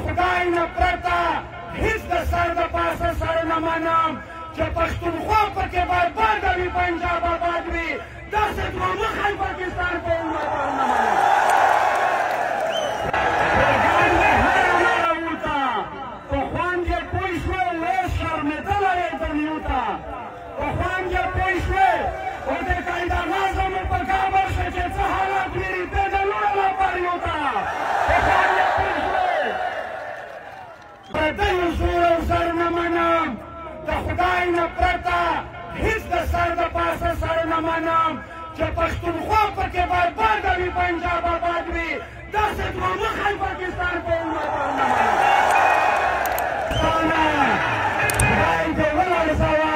خدای نه پرته هیڅ د سر د پاسه سره نه منم چې پښتونخوا پکې برباد وي پنجاب آباد وي داسې دومخی پاکستان په عمر نه منم خوند یې پوه شوې اوس شرمېدلی یې دنیو ته په خوند یې پوه شوې او د قاعده‌نظم مو په کابل شه چې څه حالت وي ریتې د لوړه لاپاریو ته په خوند یې پوه شوې پردیو زور او زر نه منم د خدای نه پرته هیڅ د سر د پاسه سره نه منم چې پښتونخوا پکې برباده وي پنجاب آباد وي داسې دومخی پاکستان په عمر نه منم خدای دې ولړزوه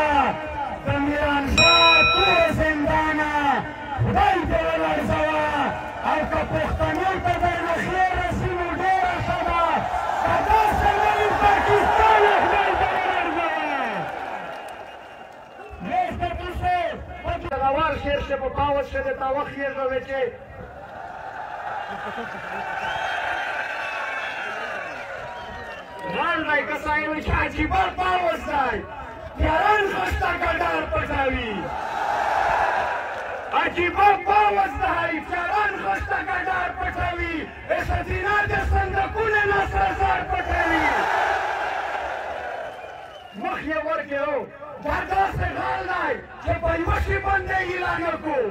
د میرانشاه تور زندانه خدای دې ولړزوه او که پښتنو ته درنه خیر رسي نو ډېره ښه ده که داسې نه وي پاکستان خدای دې ولړزوه Este duse, poate gawar șerșe pe pauz și de tawak ieșovece. Randai că s-ai uși acibat pauz dai. Iaran ăsta gadar pătavi. Acibat pauz dai. Iaran ăsta gadar pătavi. Esa țina de sândăcune noastră zar pătavi. Măh e vorche rău. دا داسې غال دی چې په یوه شي باندې اعلان کړو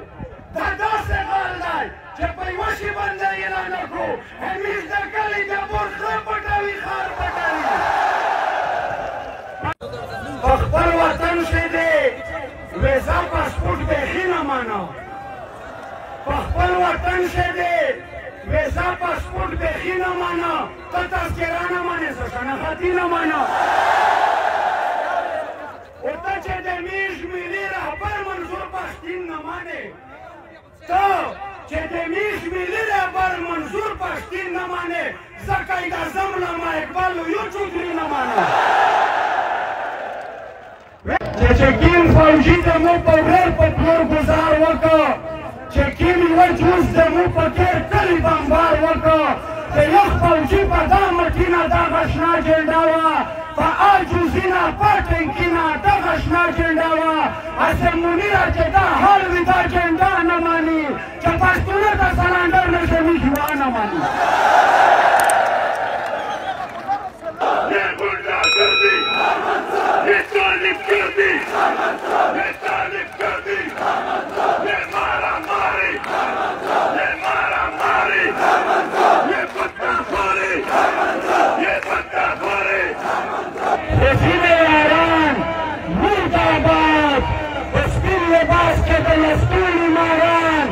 دا داسې غال دی چې په یوه شي باندې اعلان کړو همیش د کلي د بورخه پټوي ښار پټوي په خپل وطن کې دی ویزا پاسپورټ بیخي نه مانه په خپل وطن کې دی ویزا پاسپورټ بیخي نه مانه ته تذکره نه مانې زه شناختی نه مانه ورته چې د میش ملي رهبر منظور پښتین نه مانې ته چې د میش ملي رهبر منظور پښتین نه مانې زه قایداعظم علامه اقبال لویو چودري نه مانم چې کیم فوجي زموږ په ورور په پلور ګزار وکړه چې کیم یوه جوز زموږ په تېر کلي بمبار وکړه د یخ فوجي په دا مټینه دغه شنه جنډه وه په آجوزینه په ټینکینه دغه شنه جنډه وه حسن منیره چې دا حال وي دا جنډه نه ماني چې پښتونه ته سلنډر نه شمي جوا نه ماني ये गुंडागर्दी ये तालिब कर दी ये तालिब कर दी ये मारा मारे ये पत्ता मारे ये पत्ता मारे رسیده یاران مرداباد بسپین لباس که د لستوڼي ماران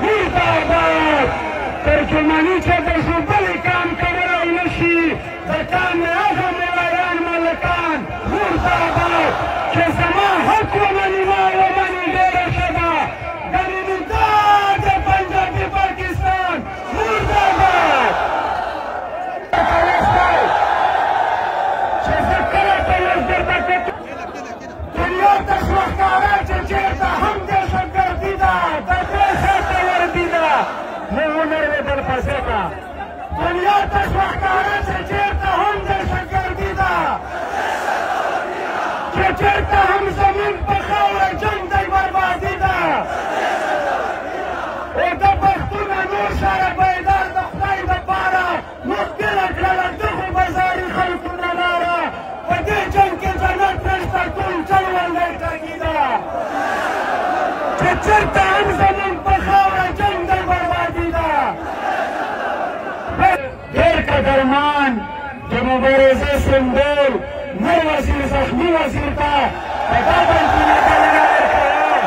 مرداباد ترجماني چې د ژوبلې کام کولی نه شي د کام نه هغه ملایان ملکان مرداباد چې زما حق ومني ما ومني ډېره ښه ده ګریندا د پنجابي پاکستان مرداباد دنیا ته شوه ښکاره چې چېرته هم دهشتګردي ده د دې شاته وردي ده مو ونرېدل په ځکه دنیا ته شوه ښکاره چې چېرته هم دهشتګردي ده چې چېرته هم زمونږ په خاوره جنګ دی بربادي ده او د پښتونه نور شاید بیدار د خدای دپاره موږ بېله کړله دغو بازاري خلکو نه لاره په دې جنګ کې جنت نشته ټول چل ورلی ټاکي ده چې چېرته هم زمونږ په خاوره جنګ دی بربادي ده ډېر قدرمان د مبارزې سمبول نور وزیر زخمي وزیر ته په دا باندې بلنه ورکوم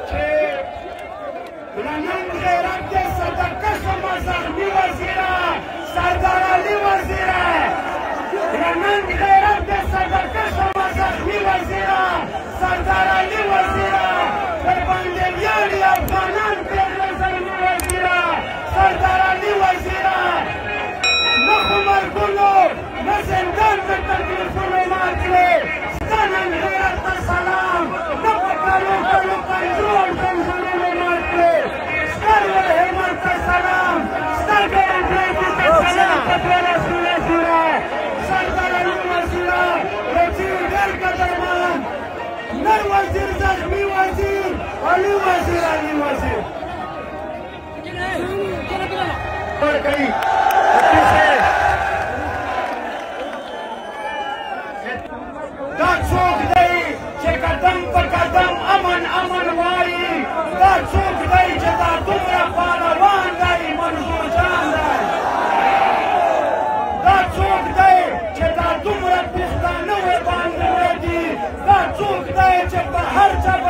چې له نن غیرت دې صدقه شمه زخمي وزیره سردار علي وزیره له نن غیرت دې صدقه شمه زخمي وزیره سردار علي وزیره درباندې ویاړي افغانان پېغله زلمي وزیره سردار علي وزیره نه خو مرګونو نه زندان د تکلیفونو مات کړې ستا نن غیرت ته سلام نه په کلو کلو پنجو او زنځیرونو مات کړې ستا لوړ همت ته سلام ستا ګرم بریدي ته سلام बढ़ गई। दाचूक दई चे कदम पर कदम अमन अमन वारी, दाचूक दई जता तुमरा पालवान दई मंजूर जान दई, दाचूक दई जता तुमरा पिस्ता नवे बांध दी, दाचूक दई जता हर जगह